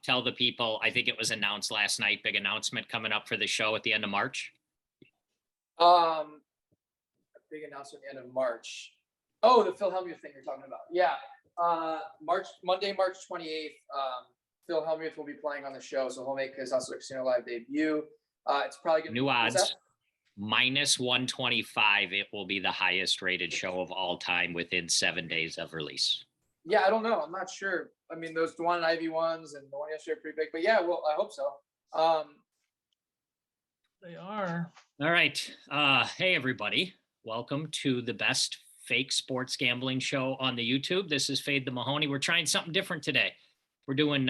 tell the people, I think it was announced last night, big announcement coming up for the show at the end of March? A big announcement at the end of March. Oh, the Phil Hellmuth thing you're talking about. Yeah. Monday, March 28th, Phil Hellmuth will be playing on the show, so he'll make his Hustler Casino Live debut. It's probably going to be new odds. Minus 125. It will be the highest rated show of all time within 7 days of release. Yeah, I don't know. I'm not sure. I mean, those Dwan and Ivy ones and the one yesterday are pretty big, but yeah, well, I hope so. They are. All right. Hey, everybody. Welcome to the best fake sports gambling show on the YouTube. This is Fade the Mahoney. We're trying something different today. We're doing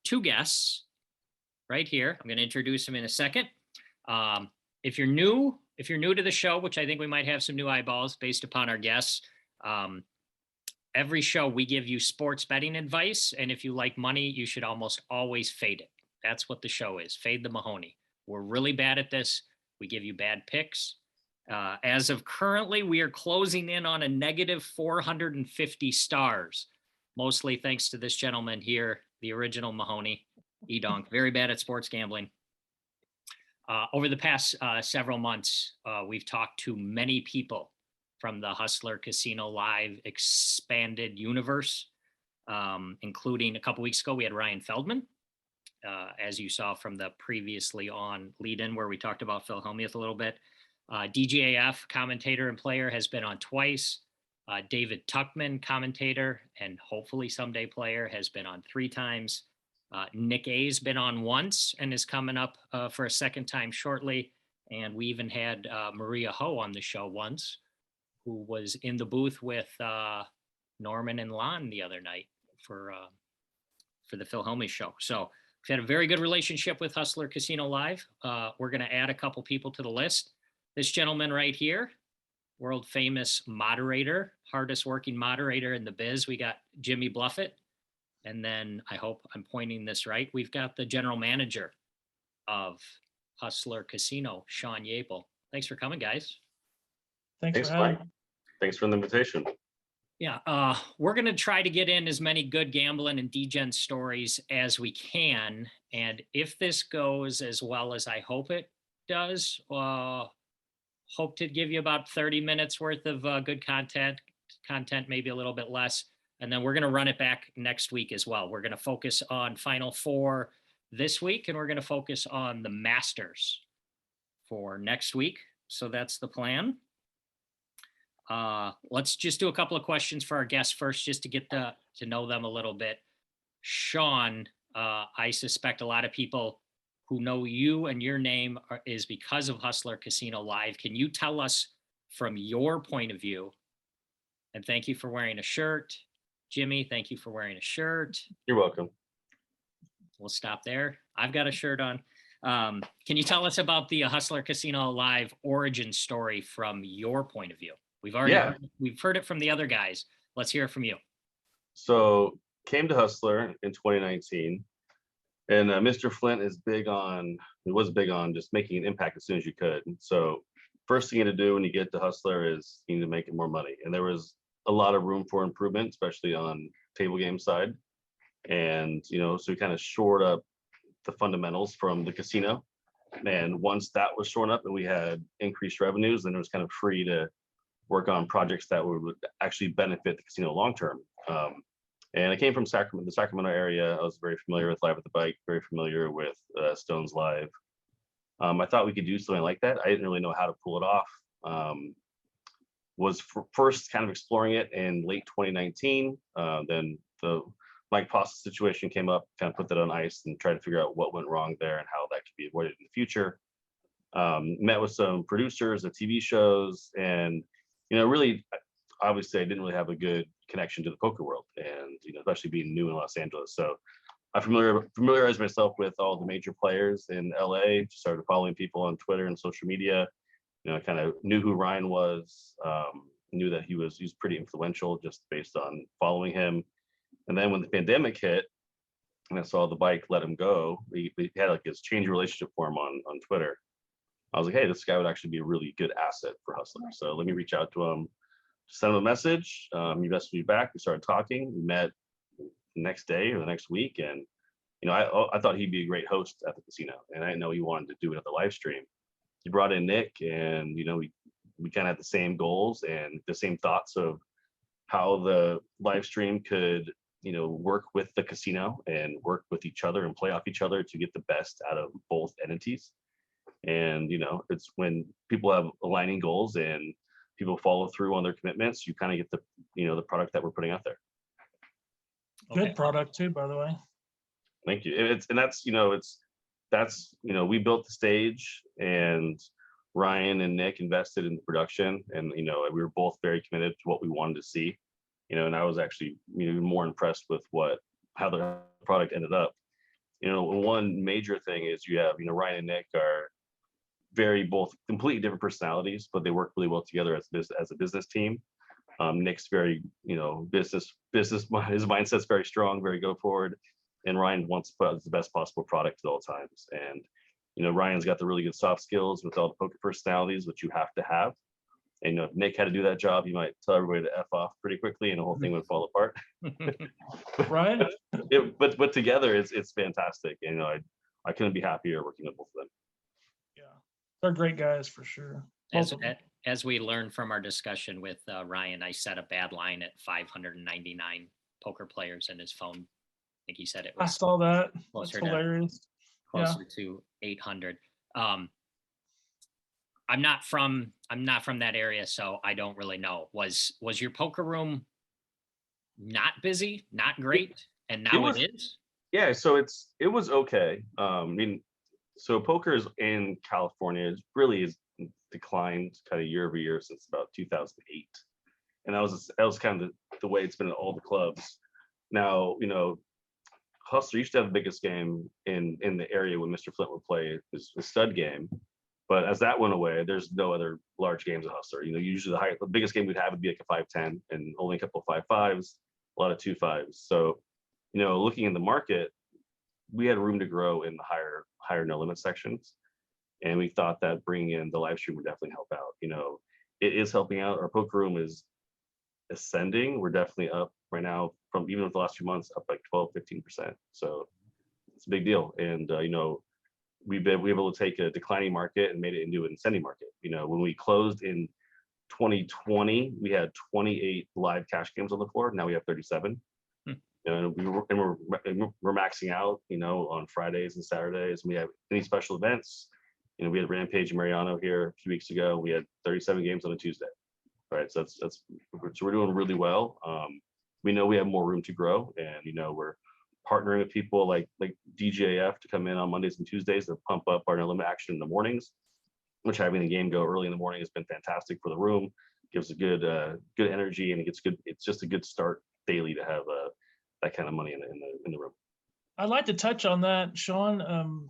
two guests right here. I'm going to introduce them in a second. If you're new to the show, which I think we might have some new eyeballs based upon our guests, every show we give you sports betting advice. And if you like money, you should almost always fade it. That's what the show is. Fade the Mahoney. We're really bad at this. We give you bad picks. As of currently, we are closing in on a negative 450 stars, mostly thanks to this gentleman here, the original Mahoney, EDonk. Very bad at sports gambling. Over the past several months, we've talked to many people from the Hustler Casino Live expanded universe, including a couple weeks ago, we had Ryan Feldman, as you saw from the previously on lead-in where we talked about Phil Hellmuth a little bit. DGAF, commentator and player, has been on twice. David Tuckman, commentator and hopefully someday player, has been on 3 times. Nick A's been on once and is coming up for a second time shortly. And we even had Maria Ho on the show once, who was in the booth with Norman and Lon the other night for the Phil Hellmuth show. So we've had a very good relationship with Hustler Casino Live. We're going to add a couple people to the list. This gentleman right here, world famous moderator, hardest working moderator in the biz. We got Jimmy Bluffett. And then I hope I'm pointing this right. We've got the general manager of Hustler Casino, Shaun Yaple. Thanks for coming, guys. Thanks for having me. Thanks for the invitation. Yeah, we're going to try to get in as many good gambling and degen stories as we can. And if this goes as well as I hope it does, hope to give you about 30 minutes worth of good content, maybe a little bit less. And then we're going to run it back next week as well. We're going to focus on Final Four this week, and we're going to focus on the Masters for next week. So that's the plan. Let's just do a couple of questions for our guests first, just to get to know them a little bit. Shaun, I suspect a lot of people who know you and your name is because of Hustler Casino Live. Can you tell us from your point of view? And thank you for wearing a shirt. Jimmy, thank you for wearing a shirt. You're welcome. We'll stop there. I've got a shirt on. Can you tell us about the Hustler Casino Live origin story from your point of view? We've heard it from the other guys. Let's hear it from you. So came to Hustler in 2019, and Mr. Flint was big on just making an impact as soon as you could. So first thing you need to do when you get to Hustler is you need to make more money. And there was a lot of room for improvement, especially on table game side. And, so we kind of shored up the fundamentals from the casino. And once that was shored up and we had increased revenues, then it was kind of free to work on projects that would actually benefit the casino long-term. And I came from the Sacramento area. I was very familiar with Live at the Bike, very familiar with Stones Live. I thought we could do something like that. I didn't really know how to pull it off. Was first kind of exploring it in late 2019. Then the Mike Pasta situation came up, kind of put that on ice and tried to figure out what went wrong there and how that could be avoided in the future. Met with some producers of TV shows, and really, obviously, I didn't really have a good connection to the poker world, and especially being new in Los Angeles. So I familiarized myself with all the major players in LA. Started following people on Twitter and social media. I kind of knew who Ryan was. Knew that he was pretty influential just based on following him. And then when the pandemic hit, and I saw the bike let him go, we had like this change relationship for him on Twitter. I was like, hey, this guy would actually be a really good asset for Hustler. So let me reach out to him, send him a message. He messaged me back. We started talking. We met next day or the next week. And, I thought he'd be a great host at the casino, and I didn't know he wanted to do another live stream. He brought in Nick, and, we kind of had the same goals and the same thoughts of how the live stream could, work with the casino and work with each other and play off each other to get the best out of both entities. And, it's when people have aligning goals and people follow through on their commitments, you kind of get the, the product that we're putting out there. Good product too, by the way. Thank you. We built the stage, and Ryan and Nick invested in the production, and, we were both very committed to what we wanted to see, and I was actually even more impressed with how the product ended up. One major thing is you have, Ryan and Nick are both completely different personalities, but they work really well together as a business team. Nick's very, business, his mindset's very strong, very go forward. And Ryan wants to put out the best possible product at all times. And, Ryan's got the really good soft skills with all the poker personalities, which you have to have. And, if Nick had to do that job, he might tell everybody to F off pretty quickly and the whole thing would fall apart. Right. But together it's fantastic. And, I couldn't be happier working with both of them. Yeah. They're great guys for sure. As we learned from our discussion with Ryan, I set a bad line at 599 poker players in his phone. I think he said it I was saw that. That's closer hilarious. closer to 800. I'm not from that area, so I don't really know. Was your poker room not busy, not great, and now it is? Yeah, so it was okay. So poker is in California is declined kind of year over year since about 2008, and that was kind of the way it's been at all the clubs. Now, Hustler used to have the biggest game in the area when Mr. Flint would play his stud game, but as that went away, there's no other large games at Hustler. Usually the biggest game we'd have would be like a 5-10 and only a couple of 5-5s, a lot of 2-5s. So, looking in the market, we had room to grow in the higher no limit sections. And we thought that bringing in the live stream would definitely help out. It is helping out. Our poker room is ascending. We're definitely up right now from even with the last few months, up like 12-15%. So it's a big deal. And, we've been able to take a declining market and made it into an ascending market. When we closed in 2020, we had 28 live cash games on the floor. Now we have 37. And we're maxing out, on Fridays and Saturdays. We have any special events. We had Rampage and Mariano here a few weeks ago. We had 37 games on a Tuesday. Right. So so we're doing really well. We know we have more room to grow, and we're partnering with people like DJF to come in on Mondays and Tuesdays to pump up our no limit action in the mornings, which having the game go early in the morning has been fantastic for the room. Gives a good energy, and it's just a good start daily to have that kind of money in the room. I'd like to touch on that, Shaun.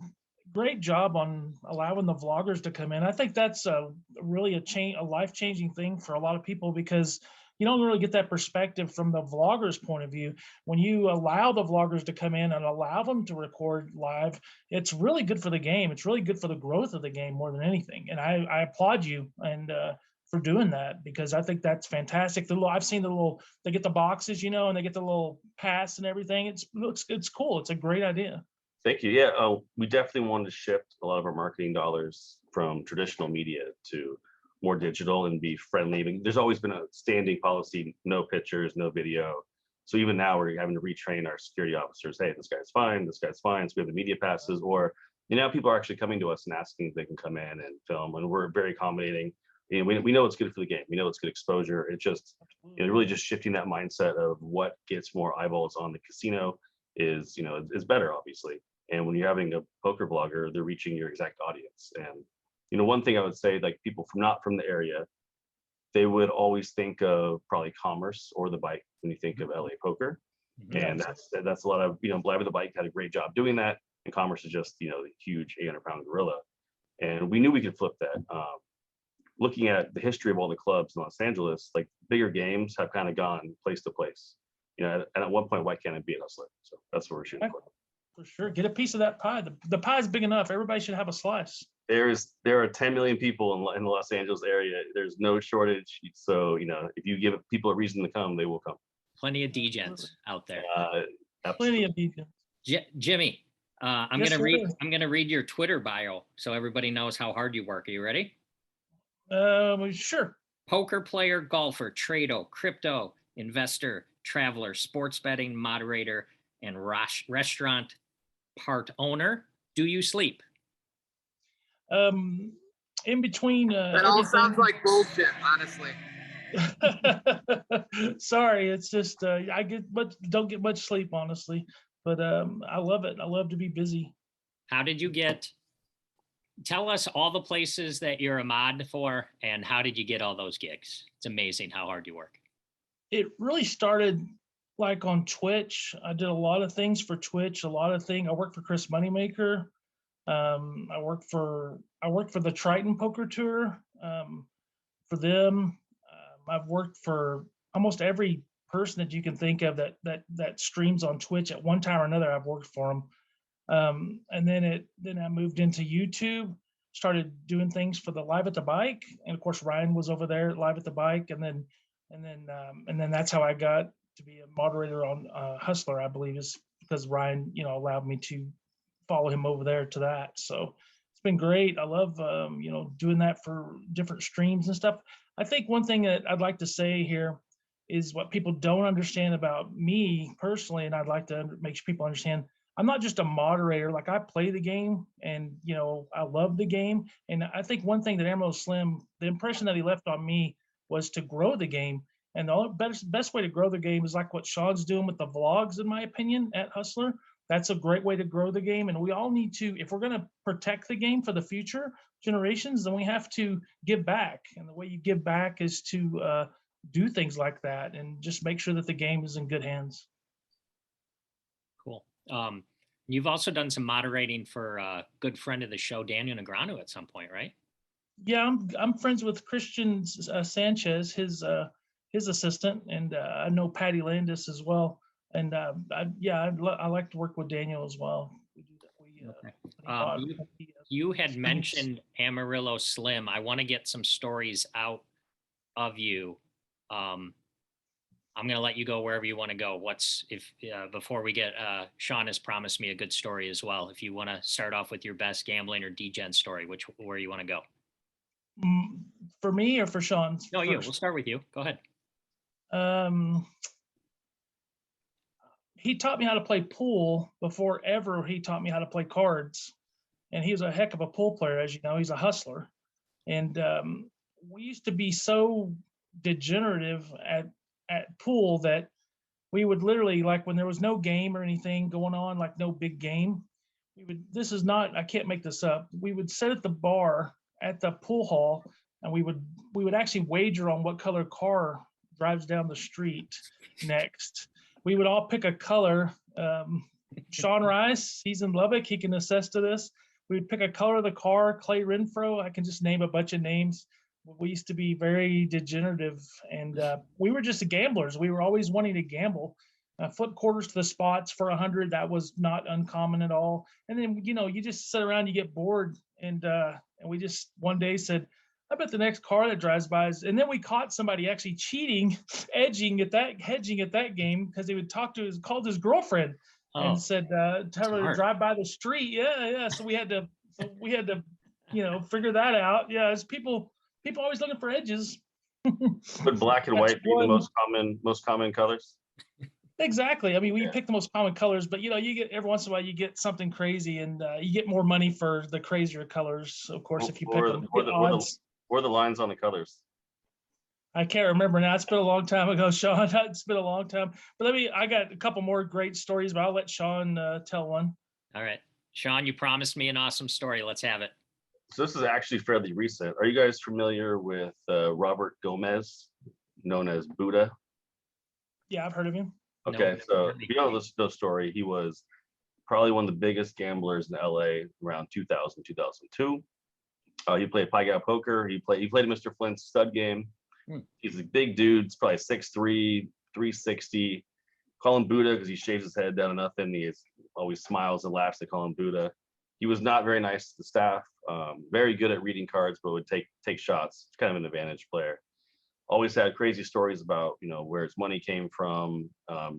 Great job on allowing the vloggers to come in. I think that's really a life-changing thing for a lot of people, because you don't really get that perspective from the vlogger's point of view. When you allow the vloggers to come in and allow them to record live, it's really good for the game. It's really good for the growth of the game more than anything. And I applaud you and for doing that, because I think that's fantastic. I've seen they get the boxes, and they get the little pass and everything. It's cool. It's a great idea. Thank you. Yeah, we definitely wanted to shift a lot of our marketing dollars from traditional media to more digital and be friendly. I mean, there's always been a standing policy, no pictures, no video. So even now we're having to retrain our security officers. Hey, this guy's fine. This guy's fine. So we have the media passes, or people are actually coming to us and asking if they can come in and film, and we're very accommodating. We know it's good for the game. We know it's good exposure. It's just really just shifting that mindset of what gets more eyeballs on the casino is better, obviously. And when you're having a poker vlogger, they're reaching your exact audience. And one thing I would say, like people not from the area, they would always think of probably Commerce or the Bike when you think of LA poker. And that's a lot of Blabber the Bike had a great job doing that, and Commerce is just the huge 800-pound gorilla. And we knew we could flip that. Looking at the history of all the clubs in Los Angeles, like bigger games have kind of gone place to place. And at one point, why can't it be at Hustler? So that's what we're shooting for. For sure, get a piece of that pie. The pie is big enough. Everybody should have a slice. There are 10 million people in the Los Angeles area. There's no shortage. So if you give people a reason to come, they will come. Plenty of DJs out there. Plenty of defense. Jimmy, I'm Yes, gonna read. sir. I'm gonna read your Twitter bio so everybody knows how hard you work. Are you ready? Sure. Poker player, golfer, trado, crypto, investor, traveler, sports betting, moderator, and restaurant part owner. Do you sleep? In between That all sounds like bullshit, honestly. Sorry, it's just I don't get much sleep, honestly. But I love it. I love to be busy. How did you get? Tell us all the places that you're a mod for, and how did you get all those gigs? It's amazing how hard you work. It really started like on Twitch. I did a lot of things for Twitch. I worked for Chris Moneymaker. I worked for the Triton Poker Tour. For them, I've worked for almost every person that you can think of that streams on Twitch at one time or another. I've worked for them. And then I moved into YouTube, started doing things for the Live at the Bike, and of course Ryan was over there at Live at the Bike, and then that's how I got to be a moderator on Hustler, I believe, is because Ryan, allowed me to follow him over there to that. So it's been great. I love doing that for different streams and stuff. I think one thing that I'd like to say here is what people don't understand about me personally, and I'd like to make sure people understand. I'm not just a moderator. Like, I play the game, and I love the game. And I think one thing that Emerald Slim, the impression that he left on me was to grow the game. And the best way to grow the game is like what Shaun's doing with the vlogs, in my opinion, at Hustler. That's a great way to grow the game. And we all need to, if we're going to protect the game for the future generations, then we have to give back. And the way you give back is to do things like that and just make sure that the game is in good hands. Cool. You've also done some moderating for a good friend of the show, Daniel Negreanu, at some point, right? Yeah, I'm friends with Christian Sanchez, his assistant, and I know Patty Landis as well. And I like to work with Daniel as well. We do that. You had mentioned Amarillo Slim. I want to get some stories out of you. I'm going to let you go wherever you want to go. Before we get, Shaun has promised me a good story as well. If you want to start off with your best gambling or degen story, where you want to go? For me or for Shaun? No, you. We'll start with you. Go ahead. He taught me how to play pool before ever he taught me how to play cards. And he was a heck of a pool player, as you know. He's a hustler. And we used to be so degenerative at pool that we would literally, like, when there was no game or anything going on, like no big game, I can't make this up. We would sit at the bar at the pool hall, and we would actually wager on what color car drives down the street next. We would all pick a color. Shaun Rice, he's in Lubbock, he can attest to this. We'd pick a color of the car. Clay Renfro, I can just name a bunch of names. We used to be very degenerative, and we were just gamblers. We were always wanting to gamble. Flip quarters to the spots for 100. That was not uncommon at all. And then, you just sit around, you get bored. And we just one day said, I bet the next car that drives by is, and then we caught somebody actually cheating, hedging at that game, because they would called his girlfriend and said, tell her to drive by the street. Yeah. So we had to, figure that out. Yeah. It's people always looking for edges. Would black and white be the most common colors? Exactly. I mean, we pick the most common colors, but you get every once in a while you get something crazy, and you get more money for the crazier colors. Of course, if you pick them. Or the lines on the colors. I can't remember now. It's been a long time ago, Shaun. It's been a long time. But I got a couple more great stories, but I'll let Shaun tell one. All right. Shaun, you promised me an awesome story. Let's have it. So this is actually fairly recent. Are you guys familiar with Robert Gomez, known as Buddha? Yeah, I've heard of him. Okay, so if you don't listen to the story, he was probably one of the biggest gamblers in LA around 2000, 2002. He played Pai Gow poker. He played Mr. Flint's stud game. He's a big dude. He's probably 6'3", 360. Call him Buddha because he shaves his head down to nothing. He always smiles and laughs. They call him Buddha. He was not very nice to the staff. Very good at reading cards, but would take shots. Kind of an advantage player. always had crazy stories about, where his money came from.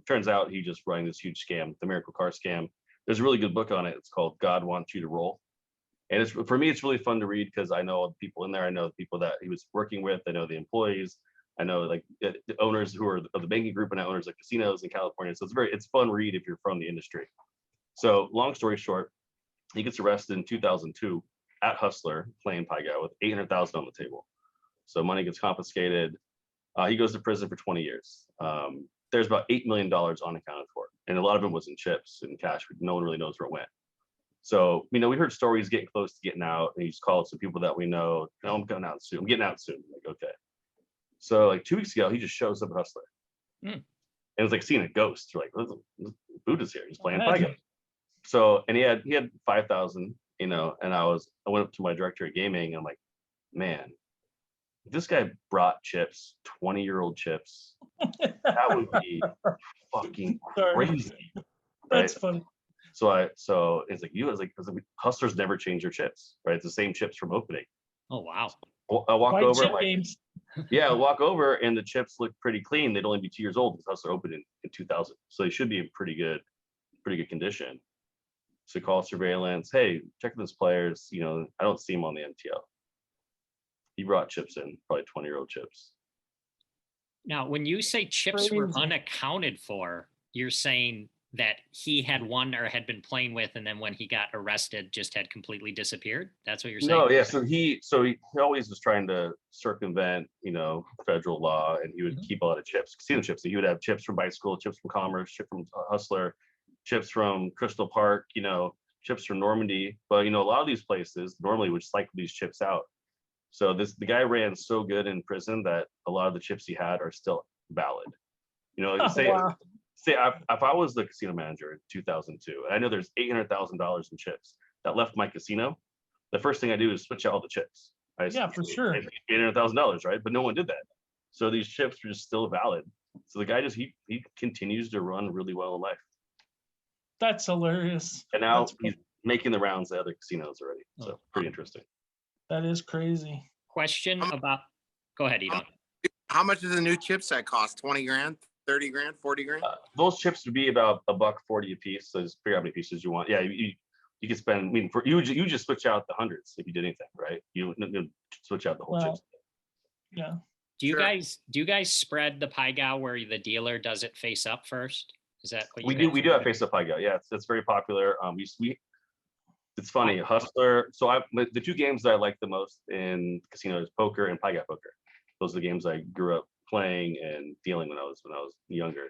Turns out he just running this huge scam, the miracle car scam. There's a really good book on it. It's called God Wants You to Roll. And for me, it's really fun to read because I know all the people in there. I know the people that he was working with. I know the employees. I know like the owners who are of the banking group and owners of casinos in California. So it's fun read if you're from the industry. So long story short, he gets arrested in 2002 at Hustler playing Pai Gow with $800,000 on the table. So money gets confiscated. He goes to prison for 20 years. There's about $8 million unaccounted for, and a lot of it was in chips and cash. No one really knows where it went. So, we heard stories getting close to getting out, and he's called some people that we know. No, I'm going out soon. I'm getting out soon. I'm like, okay. So, like 2 weeks ago, he just shows up at Hustler. And it's like seeing a ghost. You're like, Buddha's here. He's playing Pai Gow. So, and he had 5,000, and I went up to my director of gaming. And I'm like, man, if this guy brought chips, 20-year-old chips, that would be fucking crazy. Right? That's funny. So it's like Hustlers never change their chips, right? It's the same chips from opening. Oh wow. I walk White over, chip games. I walk over, and the chips look pretty clean. They'd only be 2 years old because Hustler opened in 2000, so they should be in pretty good condition. So call surveillance. Hey, check those players. I don't see him on the MTL. He brought chips in, probably 20-year-old chips. Now, when you say chips were unaccounted for, you're saying that he had won or had been playing with, and then when he got arrested, just had completely disappeared? That's what you're saying? No, yeah. So he always was trying to circumvent, federal law, and he would keep a lot of chips, casino chips. So he would have chips from Bicycle, chips from Commerce, chips from Hustler, chips from Crystal Park, chips from Normandy. But a lot of these places normally would cycle these chips out. So the guy ran so good in prison that a lot of the chips he had are still valid. Say if I was the casino manager in 2002, and I know there's $800,000 in chips that left my casino, the first thing I do is switch out all the chips. For sure. $800,000, right? But no one did that. So these chips are just still valid. So the guy he continues to run really well in life. That's hilarious. And now he's making the rounds at other casinos already. So pretty interesting. That is crazy. Question about, go ahead, EDonk. How much does a new chipset cost? 20 grand, 30 grand, 40 grand? Those chips would be about $1.40 a piece. So just figure out how many pieces you want. Yeah, you could spend. For you just switch out the hundreds if you did anything, right? You switch out the whole chips. Yeah. Do you guys spread the Pai Gow where the dealer does it face up first? Is that what we do? We do have face up Pai Gow. Yeah, it's very popular. It's funny, Hustler. So the two games that I like the most in casinos, poker and Pai Gow poker. Those are the games I grew up playing and dealing when I was younger.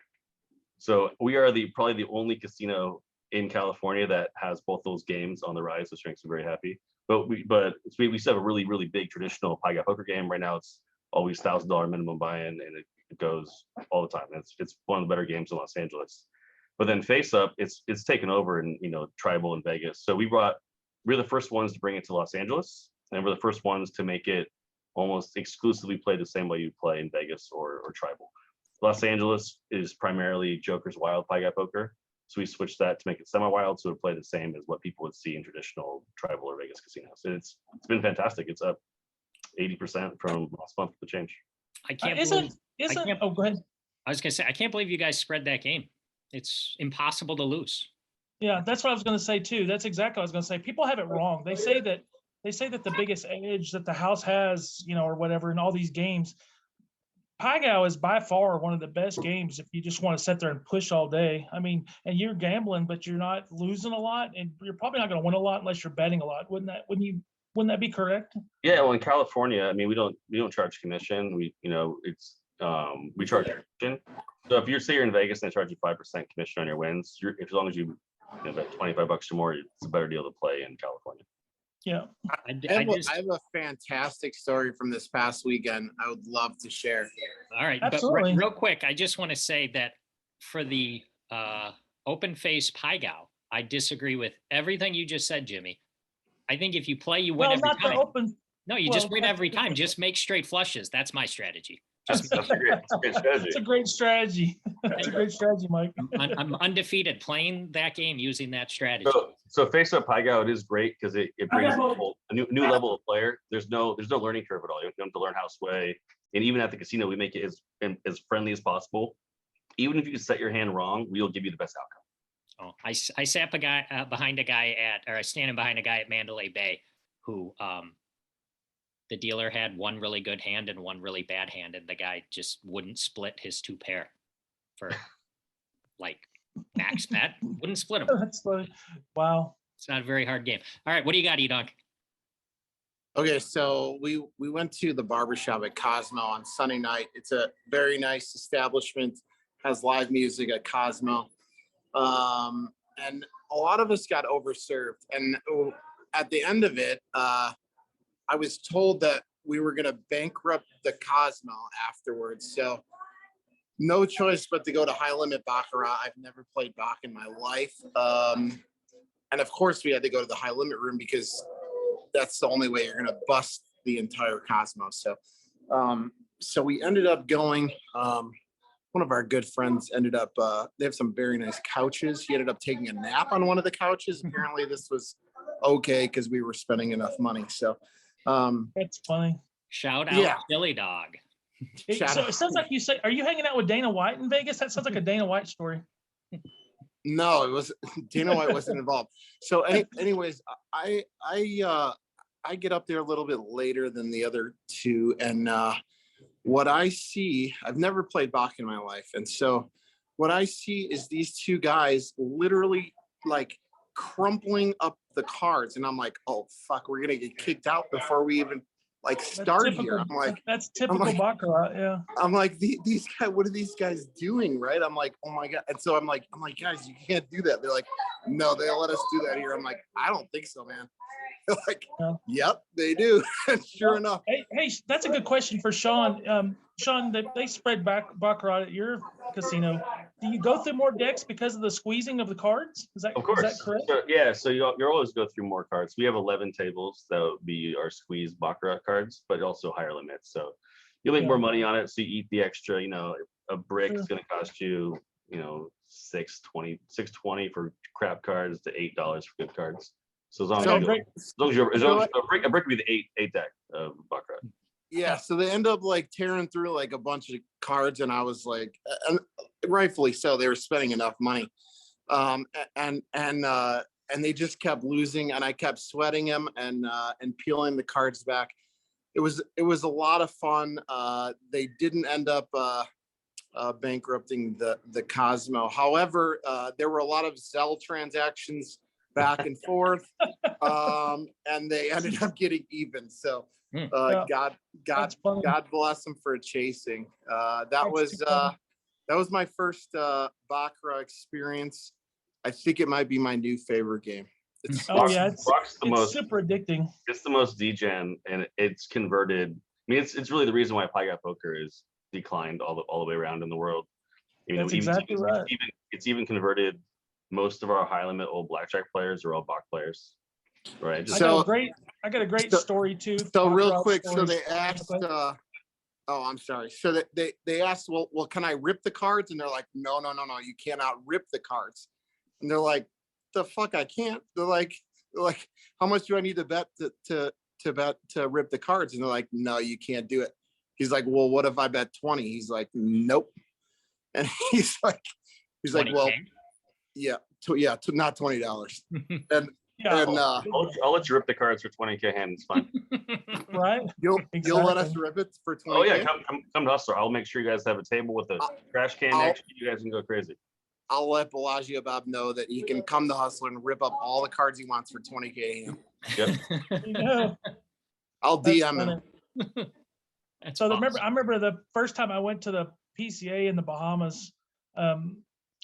So we are probably the only casino in California that has both those games on the rise, which makes me very happy. But we still have a really, really big traditional Pai Gow poker game. Right now it's always $1,000 minimum buy-in, and it goes all the time. It's one of the better games in Los Angeles. But then face up, it's taken over in tribal in Vegas. So we're the first ones to bring it to Los Angeles, and we're the first ones to make it almost exclusively play the same way you play in Vegas or tribal. Los Angeles is primarily Joker's Wild Pai Gow poker, so we switched that to make it semi-wild, so it play the same as what people would see in traditional tribal or Vegas casinos. And it's been fantastic. It's up 80% from last month with the change. I can't Oh, go ahead. I was gonna say, I can't believe you guys spread that game. It's impossible to lose. Yeah, that's what I was going to say too. That's exactly what I was going to say. People have it wrong. They say that the biggest edge that the house has, or whatever in all these games, Pai Gow is by far one of the best games if you just want to sit there and push all day. I mean, and you're gambling, but you're not losing a lot, and you're probably not going to win a lot unless you're betting a lot. Wouldn't that be correct? Yeah, well, in California, I mean, we don't charge commission. We charge commission. So if you're in Vegas and they charge you 5% commission on your wins, as long as you bet $25 or more, it's a better deal to play in California. Yeah. I have a fantastic story from this past weekend I would love to share. All right. Absolutely. But real quick, I just want to say that for the open face Pai Gow, I disagree with everything you just said, Jimmy. I think if you play, you win every time. No, you just win every time. Just make straight flushes. That's my strategy. That's a great strategy. It's a great strategy. That's a great strategy, Mike. I'm undefeated playing that game using that strategy. So face up Pai Gow, it is great because it brings a new level of player. There's no learning curve at all. You don't have to learn how to sway. And even at the casino, we make it as friendly as possible. Even if you set your hand wrong, we'll give you the best outcome. Oh, I sat behind a guy standing behind a guy at Mandalay Bay who the dealer had one really good hand and one really bad hand, and the guy just wouldn't split his 2 pair for like max bet. Wouldn't split them. That's like, wow. It's not a very hard game. All right, what do you got, EDonk? Okay, so we went to the barbershop at Cosmo on Sunday night. It's a very nice establishment, has live music at Cosmo. And a lot of us got overserved. And at the end of it, I was told that we were going to bankrupt the Cosmo afterwards. So no choice but to go to high limit Baccarat. I've never played Bac in my life. And of course we had to go to the high limit room because that's the only way you're going to bust the entire Cosmo. So we ended up going, one of our good friends ended up, they have some very nice couches. He ended up taking a nap on one of the couches. Apparently this was okay because we were spending enough money. So That's funny. Shout out Yeah. Billy Dog. So it sounds like you say, are you hanging out with Dana White in Vegas? That sounds like a Dana White story. No, it was Dana White wasn't involved. So anyways, I get up there a little bit later than the other two. And what I see, I've never played Bac in my life. And so what I see is these two guys literally like crumpling up the cards. And I'm like, oh, fuck, we're going to get kicked out before we even like start here. I'm like, that's typical Baccarat. Yeah. I'm like, these guys, what are these guys doing? Right. I'm like, oh my God. And so I'm like, guys, you can't do that. They're like, no, they let us do that here. I'm like, I don't think so, man. They're like, Yeah. yep, they do. And sure enough. Hey, that's a good question for Shaun. Shaun, they spread Baccarat at your casino. Do you go through more decks because of the squeezing of the cards? Is that correct? So, yeah, so you always go through more cards. We have 11 tables that would be our squeeze Baccarat cards, but also higher limits. So you make more money on it, so you eat the extra. A brick is going to cost you, $6.20 for crap cards to $8 for good cards. So as long as a brick would be the eight deck of Baccarat. Yeah, so they end up like tearing through like a bunch of cards, and I was like, and rightfully so, they were spending enough money, and they just kept losing, and I kept sweating them and peeling the cards back. It was a lot of fun. They didn't end up bankrupting the Cosmo. However, there were a lot of Zelle transactions back and forth, and they ended up getting even. So. God bless them for chasing. That was my first Baccarat experience. I think it might be my new favorite game. It's super addicting. It's the most degen, and it's converted. I mean, it's really the reason why Pai Guy Poker is declined all the way around in the world. That's exactly right. It's even converted. Most of our high limit old blackjack players are all Bac players. Right. I got a great story too. So real quick, so they asked, I'm sorry. So they asked, well, can I rip the cards? And they're like, no, you cannot rip the cards. And they're like, the fuck, I can't. They're like, how much do I need to bet to rip the cards? And they're like, no, you can't do it. He's like, well, what if I bet 20? He's like, nope. And he's like, well, yeah, not $20. And I'll let you rip the cards for 20K hand. It's fine. Right? You'll let us rip it for 20K? Oh yeah, come to Hustler. I'll make sure you guys have a table with a trash can next to you. You guys can go crazy. I'll let Bellagio Bob know that he can come to Hustler and rip up all the cards he wants for 20K hand. Yep. Yeah. I'll DM him. So awesome. I remember the first time I went to the PCA in the Bahamas.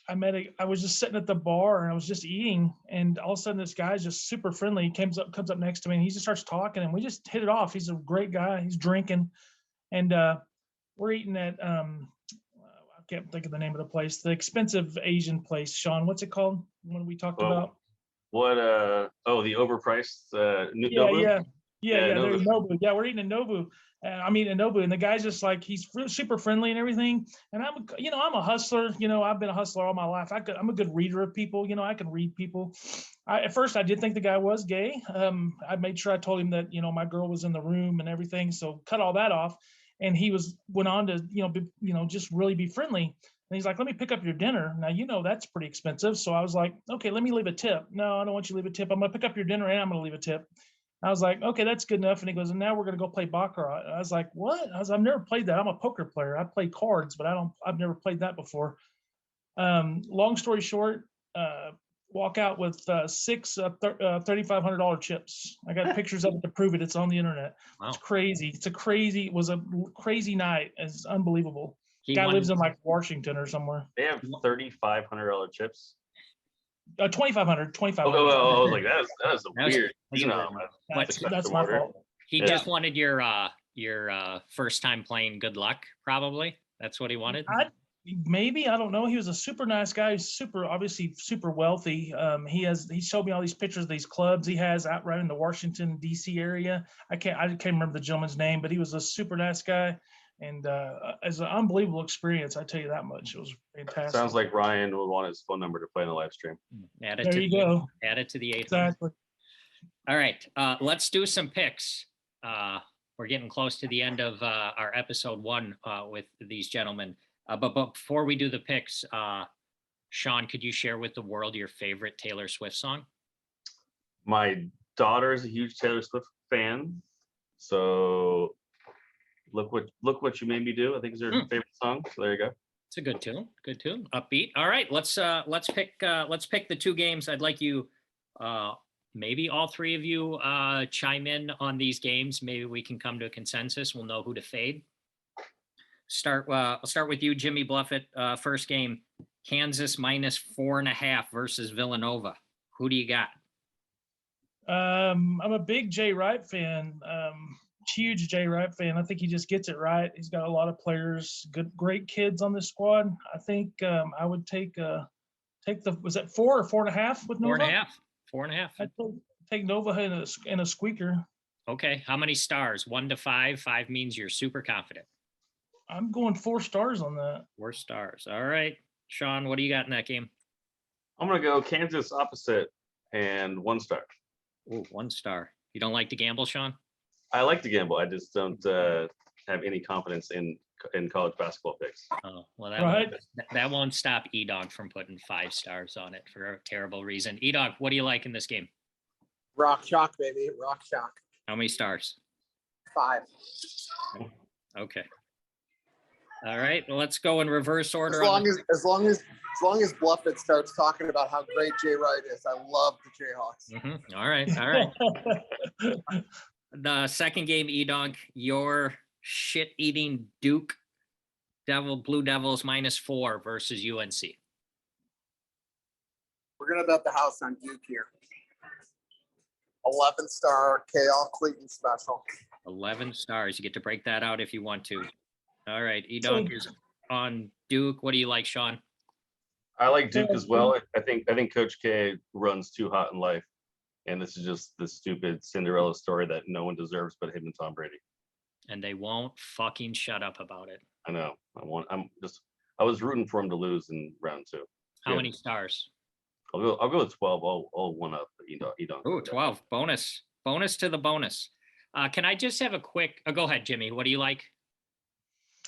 I was just sitting at the bar and I was just eating, and all of a sudden this guy's just super friendly. He comes up next to me and he just starts talking, and we just hit it off. He's a great guy. He's drinking, and we're eating at I can't think of the name of the place, the expensive Asian place. Shaun, what's it called? When we talked about what? The overpriced. Nobu? Yeah, Nobu. Nobu. Yeah, we're eating in Nobu. I'm eating a Nobu, and the guy's just like, he's super friendly and everything. And I'm a hustler. I've been a hustler all my life. I'm a good reader of people. I can read people. At first, I did think the guy was gay. I made sure I told him that my girl was in the room and everything. So cut all that off. And he went on to, just really be friendly. And he's like, let me pick up your dinner. Now, that's pretty expensive. So I was like, okay, let me leave a tip. No, I don't want you to leave a tip. I'm going to pick up your dinner and I'm going to leave a tip. I was like, okay, that's good enough. And he goes, and now we're going to go play baccarat. I was like, what? I've never played that. I'm a poker player. I play cards, but I've never played that before. Long story short, walk out with six $3,500 chips. I got pictures of it to prove it. It's on the internet. Wow. It's crazy. It was a crazy night. It's unbelievable. He Guy won- lives in like Washington or somewhere. They have $3,500 chips. 2,500. Oh, I was like, that is a That was- weird that's a phenom. weird That's my fault. He Yeah. just wanted your first time playing good luck, probably. That's what he wanted. Maybe, I don't know. He was a super nice guy. He's obviously super wealthy. He showed me all these pictures of these clubs he has out right in the Washington DC area. I can't remember the gentleman's name, but he was a super nice guy, and it's an unbelievable experience. I tell you that much. It was fantastic. Sounds like Ryan would want his phone number to play in the live stream. Add it There to you the- go. Add it to the 800. Exactly. All right, let's do some picks. We're getting close to the end of our episode 1 with these gentlemen. But before we do the picks, Shaun, could you share with the world your favorite Taylor Swift song? My daughter is a huge Taylor Swift fan, so look what you made me do. I think is her favorite song. So there you go. It's a good tune. Good tune. Upbeat. All right, let's pick the 2 games. I'd like you, maybe all 3 of you, chime in on these games. Maybe we can come to a consensus. We'll know who to fade. I'll start with you, Jimmy Bluffett. First game, Kansas -4.5 versus Villanova. Who do you got? I'm a big Jay Wright fan. Huge Jay Wright fan. I think he just gets it right. He's got a lot of players, great kids on this squad. I think I would take was that 4 or 4.5 with Nova? 4.5. 4.5. I'd take Nova in a squeaker. Okay. How many stars? 1 to 5. 5 means you're super confident. I'm going 4 stars on that. 4 stars. All right. Shaun, what do you got in that game? I'm gonna go Kansas opposite and 1 star. Ooh, 1 star. You don't like to gamble, Shaun? I like to gamble. I just don't have any confidence in college basketball picks. Oh, well, that won't stop EDonk from putting 5 stars on it for a terrible reason. EDonk, what do you like in this game? Rock chalk, baby. Rock chalk. How many stars? 5. Okay. All right. Well, let's go in reverse order. As long as Bluffett starts talking about how great Jay Wright is, I love the Jayhawks. All right. All right. The second game, EDonk, your shit-eating Duke Blue Devils -4 versus UNC. We're gonna bet the house on Duke here. 11-star KL Clayton special. 11 stars. You get to break that out if you want to. All right. EDonk is on Duke. What do you like, Shaun? I like Duke as well. I think Coach K runs too hot in life, and this is just the stupid Cinderella story that no one deserves but him and Tom Brady. And they won't fucking shut up about it. I know. I was rooting for him to lose in round 2. How Yeah. many stars? I'll go with 12. I'll one up EDonk. Oh, 12. Bonus to the bonus. Can I just have a quick, go ahead, Jimmy. What do you like?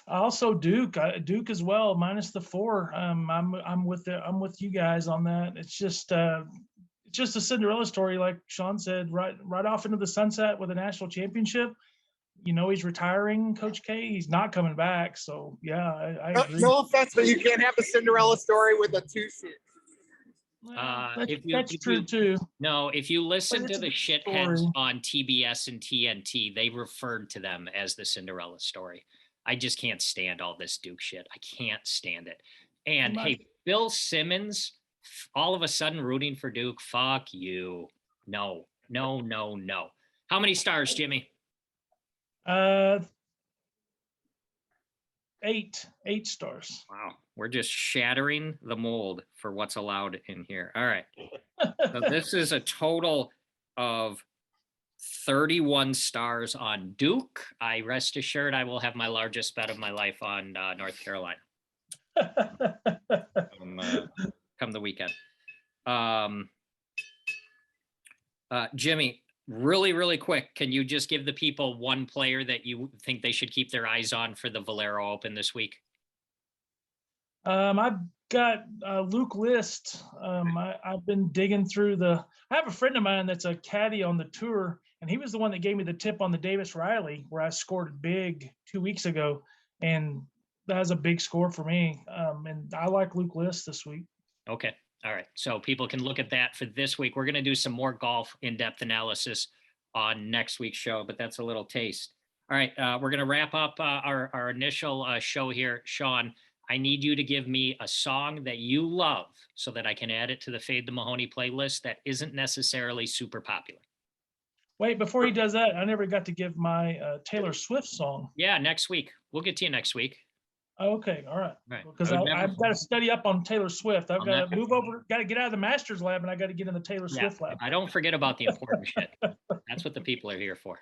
Also Duke as well, -4. I'm with you guys on that. It's just a Cinderella story, like Shaun said, right off into the sunset with a national championship. He's retiring, Coach K. He's not coming back. So yeah, I agree. No offense, but you can't have a Cinderella story with a 2 seed. That's true too. No, if you listen But to it's the a shitheads story. on TBS and TNT, they referred to them as the Cinderella story. I just can't stand all this Duke shit. I can't stand it. And hey, Bill Simmons, all of a sudden rooting for Duke. Fuck you. No. How many stars, Jimmy? 8 stars. Wow. We're just shattering the mold for what's allowed in here. All right. So this is a total of 31 stars on Duke. I rest assured I will have my largest bet of my life on North Carolina come the weekend. Jimmy, really, really quick, can you just give the people one player that you think they should keep their eyes on for the Valero Open this week? I've got Luke List. I've been digging through I have a friend of mine that's a caddy on the tour, and he was the one that gave me the tip on the Davis Riley, where I scored big 2 weeks ago, and that was a big score for me. And I like Luke List this week. Okay. All right. So people can look at that for this week. We're going to do some more golf in-depth analysis on next week's show, but that's a little taste. All right. We're going to wrap up our initial show here. Shaun, I need you to give me a song that you love so that I can add it to the Fade the Mahoney playlist that isn't necessarily super popular. Wait, before he does that, I never got to give my Taylor Swift song. Yeah, next week. We'll get to you next week. Okay, all right. Right. Because I would I've got to study up on Taylor Swift. I've On got that- to move over, got to get out of the master's lab, and I got to get in the Taylor Yeah, Swift lab. I don't forget about the important shit. That's what the people are here for.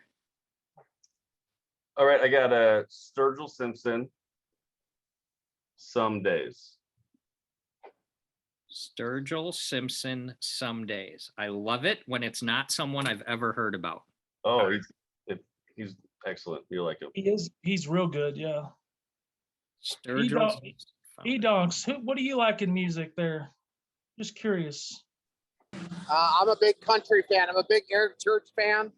All right, I got a Sturgill Simpson. Some days. Sturgill Simpson, some days. I love it when it's not someone I've ever heard about. Oh, he's excellent. You like him. He's real good, yeah. Sturgill. EDonks, what do you like in music there? Just curious. I'm a big country fan. I'm a big Eric Church fan,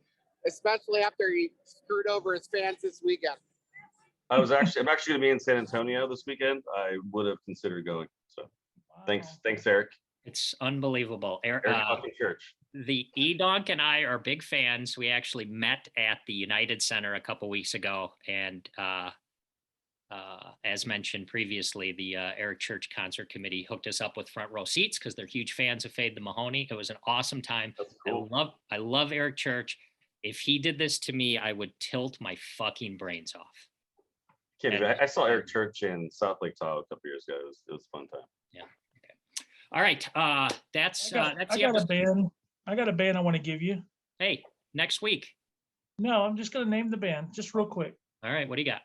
especially after he screwed over his fans this weekend. I'm actually going to be in San Antonio this weekend. I would have considered going. So Wow. thanks, Eric. It's unbelievable. Eric fucking Church. The EDonk and I are big fans. We actually met at the United Center a couple weeks ago, and as mentioned previously, the Eric Church Concert Committee hooked us up with front row seats because they're huge fans of Fade the Mahoney. It was an awesome time. That's cool. I love Eric Church. If he did this to me, I would tilt my fucking brains off. I saw Eric Church in South Lake Tahoe a couple years ago. It was a fun time. Yeah. Okay. All right. That's I the got a episode. band. I got a band I want to give you. Hey, next week. No, I'm just gonna name the band just real quick. All right. What do you got?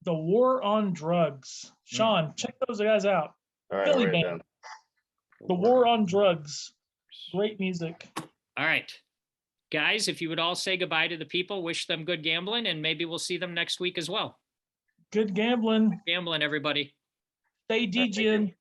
The War on Drugs. Shaun, check those guys out. All right, Philly I'll write it band. down. The War on Drugs. Great music. All right. Guys, if you would all say goodbye to the people, wish them good gambling, and maybe we'll see them next week as well. Good gambling. Gambling, everybody. Stay DJing.